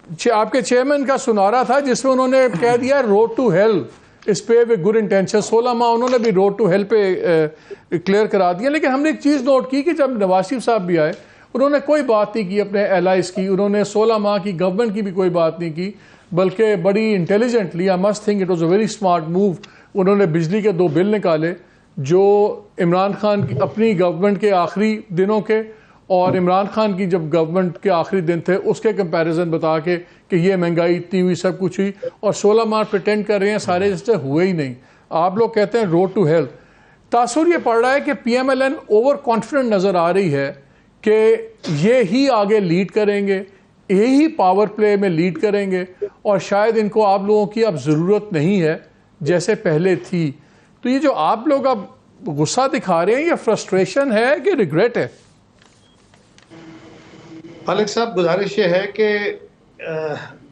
आपके चेयरमैन का सुना रहा था जिसमें उन्होंने कह दिया रोड टू हेल इस पे विद गुड इंटेंशन। 16 माह उन्होंने भी रोड टू हेल पे क्लियर करा दिया। लेकिन हमने एक चीज़ नोट की कि जब नवाज शरीफ साहब भी आए उन्होंने कोई बात नहीं की अपने एलाइज की, उन्होंने 16 माह की गवर्नमेंट की भी कोई बात नहीं की, बल्कि बड़ी intelligently, I must think it was a very smart move, उन्होंने बिजली के 2 बिल निकाले जो इमरान खान की अपनी गवर्नमेंट के आखिरी दिनों के और इमरान खान की जब गवर्नमेंट के आखिरी दिन थे उसके कंपैरिजन बता के कि ये महंगाई इतनी हुई, सब कुछ हुई, और 16 माह प्रिटेंड कर रहे हैं सारे जैसे हुए ही नहीं। आप लोग कहते हैं रोड टू हेल्थ। तासुर ये पड़ रहा है कि PMLN ओवर कॉन्फिडेंट नज़र आ रही है कि ये ही आगे लीड करेंगे, यही पावर प्ले में लीड करेंगे और शायद इनको आप लोगों की अब ज़रूरत नहीं है जैसे पहले थी। तो ये जो आप लोग अब गुस्सा दिखा रहे हैं ये फ्रस्ट्रेशन है कि रिग्रेट है? मालिक साहब, गुजारिश ये है कि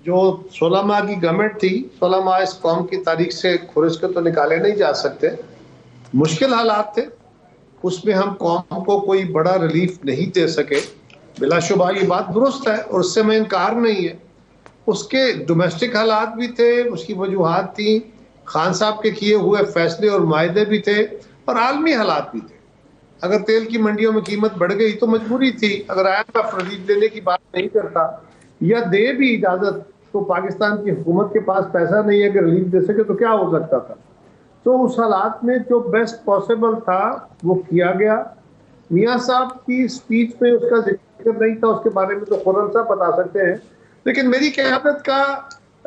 जो 16 माह की गवर्नमेंट थी, 16 माह इस कौम की तारीख से खुरिश के तो निकाले नहीं जा सकते। मुश्किल हालात थे, उसमें हम कौम को कोई बड़ा रिलीफ नहीं दे सके, बिलाशुबा ये बात दुरुस्त है और उससे मैं इनकार नहीं है। उसके डोमेस्टिक हालात भी थे, उसकी वजूहात थी, खान साहब के किए हुए फैसले और मायदे भी थे और आलमी हालात भी थे। अगर तेल की मंडियों में कीमत बढ़ गई तो मजबूरी थी। अगर IMF रिलीफ देने की बात नहीं करता या दे भी इजाजत तो पाकिस्तान की हुकूमत के पास पैसा नहीं है कि रिलीफ दे सके, तो क्या हो सकता था। तो उस हालात में जो बेस्ट पॉसिबल था वो किया गया। मियाँ साहब की स्पीच में उसका जिक्र नहीं था, उसके बारे में तो खुर्रम साहब बता सकते हैं। लेकिन मेरी क़यादत का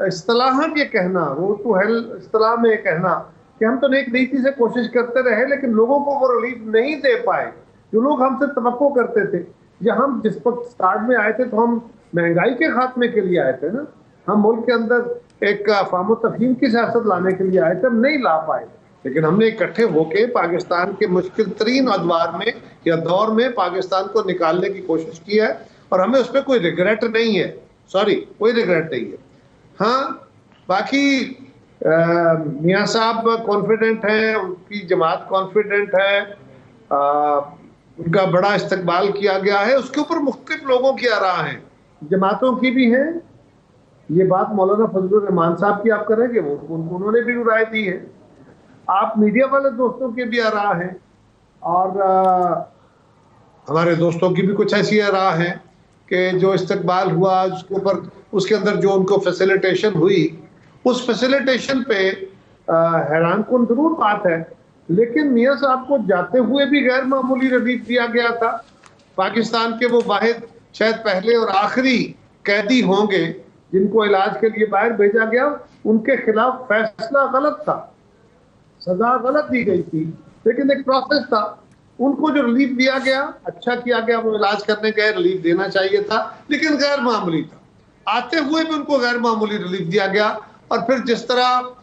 इस्तिलाहन ये कहना, रोड टू हेल इस्तिलाह में कहना कि हम तो नेक नीति से कोशिश करते रहे लेकिन लोगों को वो रिलीफ नहीं दे पाए जो लोग हमसे तवक्को करते थे। या हम जिस वक्त स्टार्ट में आए थे तो हम महंगाई के खात्मे के लिए आए थे ना, हम मुल्क के अंदर एक अफ़ाम तफ़हीम की सियासत लाने के लिए आए थे, हम नहीं ला पाए। लेकिन हमने इकट्ठे होके पाकिस्तान के मुश्किल तरीन अदवार में या दौर में पाकिस्तान को निकालने की कोशिश की है और हमें उस पर कोई रिग्रेट नहीं है। सॉरी, कोई रिग्रेट नहीं है। हाँ, बाकी मियाँ साहब कॉन्फिडेंट हैं, उनकी जमात कॉन्फिडेंट है, उनका बड़ा इस्तकबाल किया गया है। उसके ऊपर मुख्तलिफ लोगों की आराह हैं, जमातों की भी हैं। ये बात मौलाना फजलुर रहमान साहब की आप करेंगे, उन्होंने भी राय दी है। आप मीडिया वाले दोस्तों के भी आराह हैं और हमारे दोस्तों की भी कुछ ऐसी आराह हैं कि जो इस्तकबाल हुआ उसके ऊपर, उसके अंदर जो उनको फैसिलिटेशन हुई, उस फैसिलिटेशन पे हैरान कुन जरूर बात है। लेकिन मियाँ साहब को जाते हुए भी गैर मामूली रिलीफ दिया गया था। पाकिस्तान के वो वाहिद शायद पहले और आखिरी कैदी होंगे जिनको इलाज के लिए बाहर भेजा गया, उनके खिलाफ फैसला गलत था, सजा गलत दी गई थी, लेकिन एक प्रोसेस था। उनको जो रिलीफ दिया गया, अच्छा किया गया, वो इलाज करने गए, रिलीफ देना चाहिए था, लेकिन गैर मामूली था। आते हुए भी उनको गैर मामूली रिलीफ दिया गया। और फिर जिस तरह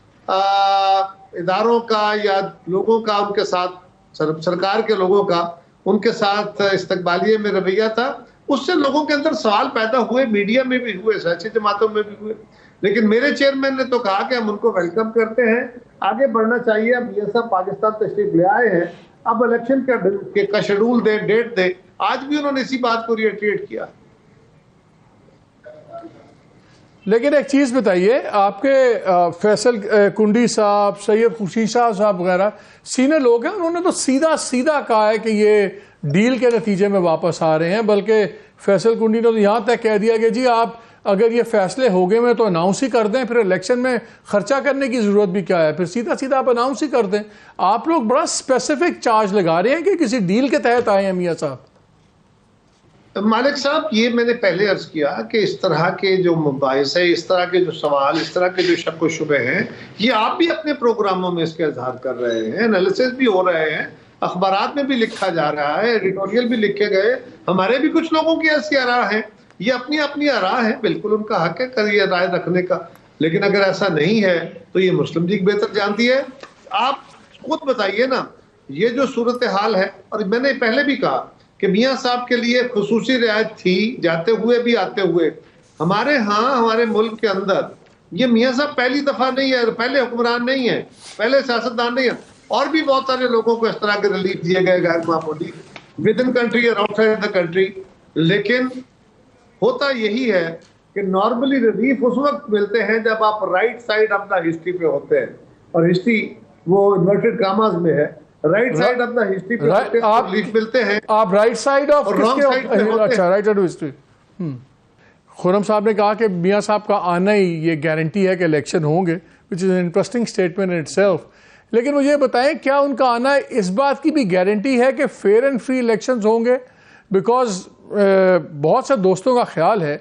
इदारों का या लोगों का उनके साथ, सरकार के लोगों का उनके साथ इस्तकबालिये में रवैया था, उससे लोगों के अंदर सवाल पैदा हुए, मीडिया में भी हुए, सियासी जमातों में भी हुए। लेकिन मेरे चेयरमैन ने तो कहा कि हम उनको वेलकम करते हैं, आगे बढ़ना चाहिए। अब मियाँ साहब पाकिस्तान तशरीफ ले आए हैं, अब इलेक्शन का शेड्यूल दे, डेट दे। आज भी उन्होंने इसी बात को रिएट्रेट किया। लेकिन एक चीज़ बताइए, आपके फैसल कुंडी साहब, सैयद खुर्शीद साहब वगैरह सीनियर लोग हैं, उन्होंने तो सीधा सीधा कहा है कि ये डील के नतीजे में वापस आ रहे हैं। बल्कि फैसल कुंडी ने तो यहाँ तक कह दिया कि जी आप अगर ये फैसले हो गए में तो अनाउंस ही कर दें, फिर इलेक्शन में खर्चा करने की ज़रूरत भी क्या है, फिर सीधा सीधा आप अनाउंस ही कर दें। आप लोग बड़ा स्पेसिफिक चार्ज लगा रहे हैं कि किसी डील के तहत आए हैं मियाँ साहब। मालिक साहब, ये मैंने पहले अर्ज किया कि इस तरह के जो मुबाहिस है, इस तरह के जो सवाल, इस तरह के जो शक व शुबे हैं, ये आप भी अपने प्रोग्रामों में इसके इजहार कर रहे हैं, एनालिसिस भी हो रहे हैं, अखबारात में भी लिखा जा रहा है, एडिटोरियल भी लिखे गए। हमारे भी कुछ लोगों की ऐसी आराह है, ये अपनी अपनी आराह है, बिल्कुल उनका हक है कर ये राय रखने का। लेकिन अगर ऐसा नहीं है तो ये मुस्लिम लीग बेहतर जानती है। आप खुद बताइए ना, ये जो सूरत हाल है, और मैंने पहले भी कहा कि मियाँ साहब के लिए खुसूसी रियायत थी जाते हुए भी आते हुए। हमारे यहाँ, हमारे मुल्क के अंदर ये मियाँ साहब पहली दफा नहीं है, पहले हुक्मरान नहीं है, पहले सियासतदान नहीं है। और भी बहुत सारे लोगों को इस तरह के रिलीफ दिए गए गैर मामूली, विद इन कंट्री और आउटसाइड द कंट्री। लेकिन होता यही है कि नॉर्मली रिलीफ उस वक्त मिलते हैं जब आप right side of the history पे होते हैं, और हिस्ट्री वो इन्वर्टेड कामाज में है, right side of the history पे होते हैं, रिलीफ मिलते हैं। आप राइट साइड ऑफ किसके? अच्छा, right side of history. Khurram साहब ने कहा कि मियाँ साहब का आना ही ये गारंटी है कि इलेक्शन होंगे, which is an interesting statement in itself. लेकिन मुझे बताएं, क्या उनका आना इस बात की भी गारंटी है कि फेयर एंड फ्री इलेक्शंस होंगे? बिकॉज बहुत से दोस्तों का ख्याल है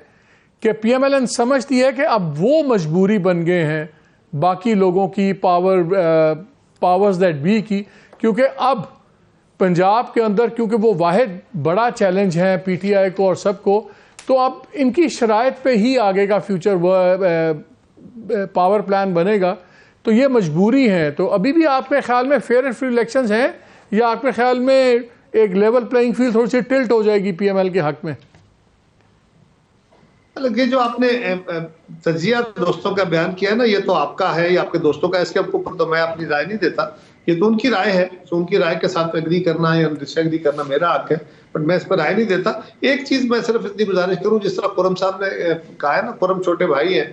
कि PMLN समझती है कि अब वो मजबूरी बन गए हैं बाकी लोगों की पावर्स दैट बी की, क्योंकि अब पंजाब के अंदर क्योंकि वो वाहिद बड़ा चैलेंज है PTI को और सबको, तो अब इनकी शराइत पे ही आगे का फ्यूचर पावर प्लान बनेगा, तो ये मजबूरी है। तो अभी भी आपके ख्याल में फेयर एंड फ्री इलेक्शंस हैं, या आपके ख्याल में एक लेवल प्लेइंग फील्ड थोड़ी सी टिल्ट हो जाएगी PML के हक में? ये जो आपने तजिया दोस्तों का बयान किया है ना, ये तो आपका है या आपके दोस्तों का, इसके ऊपर तो मैं अपनी राय नहीं देता। ये तो उनकी राय है, तो उनकी राय के साथ एग्री करना या डिसएग्री करना मेरा हक है, बट मैं इस पर राय नहीं देता। एक चीज मैं सिर्फ इतनी गुजारिश करूं, जिस तरह खुर्रम साहब ने कहा है ना, खुर्रम छोटे भाई हैं,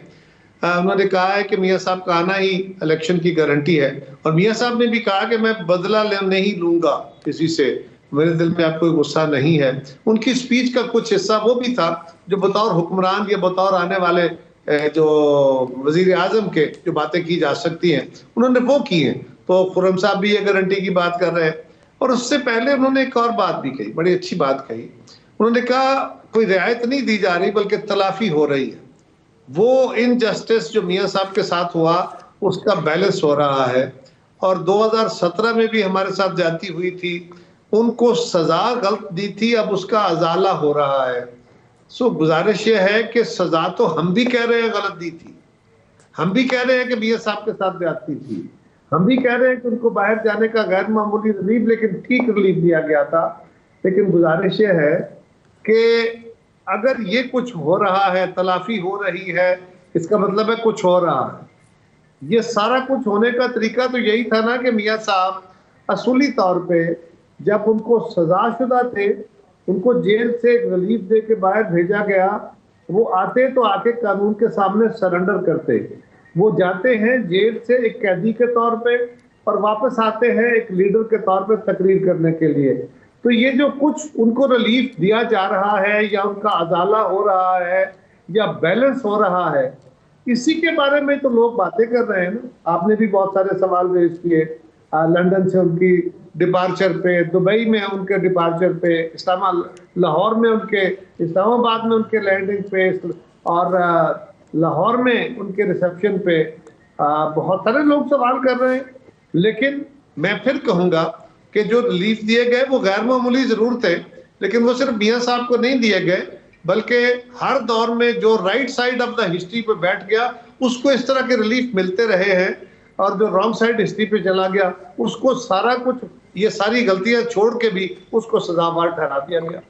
उन्होंने कहा है कि मियाँ साहब का आना ही इलेक्शन की गारंटी है, और मियाँ साहब ने भी कहा कि मैं बदला नहीं लूंगा किसी से, मेरे दिल में आप कोई गुस्सा नहीं है। उनकी स्पीच का कुछ हिस्सा वो भी था जो बतौर हुक्मरान या बतौर आने वाले जो वजीर आजम के जो बातें की जा सकती हैं, उन्होंने वो की हैं। तो खुर्रम साहब भी ये गारंटी की बात कर रहे हैं। और उससे पहले उन्होंने एक और बात भी कही, बड़ी अच्छी बात कही। उन्होंने कहा कोई रियायत नहीं दी जा रही बल्कि तलाफी हो रही है। वो इनजस्टिस जो मियाँ साहब के साथ हुआ उसका बैलेंस हो रहा है, और 2017 में भी हमारे साथ जाती हुई थी, उनको सजा गलत दी थी, अब उसका अजाला हो रहा है। सो गुजारिश ये है कि सजा तो हम भी कह रहे हैं गलत दी थी, हम भी कह रहे हैं कि मियाँ साहब के साथ जाती थी, हम भी कह रहे हैं कि उनको बाहर जाने का गैर मामूली रिलीफ, लेकिन ठीक रिलीफ दिया गया था। लेकिन गुजारिश ये है कि अगर ये कुछ हो रहा है, तलाफी हो रही है, इसका मतलब है कुछ हो रहा है। ये सारा कुछ होने का तरीका तो यही था ना कि मियाँ साहब असूली तौर पे जब उनको सजाशुदा थे, उनको जेल से एक रिलीफ दे के बाहर भेजा गया, वो आते तो आके कानून के सामने सरेंडर करते। वो जाते हैं जेल से एक कैदी के तौर पे, और वापस आते हैं एक लीडर के तौर पे तकरीर करने के लिए। तो ये जो कुछ उनको रिलीफ दिया जा रहा है, या उनका अदाला हो रहा है, या बैलेंस हो रहा है, इसी के बारे में तो लोग बातें कर रहे हैं ना। आपने भी बहुत सारे सवाल रेज किए, लंदन से उनकी डिपार्चर पे, दुबई में उनके डिपार्चर पे, लाहौर में उनके, इस्लामाबाद में उनके लैंडिंग पे, और लाहौर में उनके रिसेप्शन पे बहुत सारे लोग सवाल कर रहे हैं। लेकिन मैं फिर कहूंगा कि जो रिलीफ दिए गए वो गैर मामूली जरूर थे, लेकिन वो सिर्फ मियाँ साहब को नहीं दिए गए, बल्कि हर दौर में जो right side of the history पे बैठ गया उसको इस तरह के रिलीफ मिलते रहे हैं, और जो रॉन्ग साइड हिस्ट्री पे चला गया उसको सारा कुछ, ये सारी गलतियां छोड़ के भी उसको सजावार ठहरा दिया गया।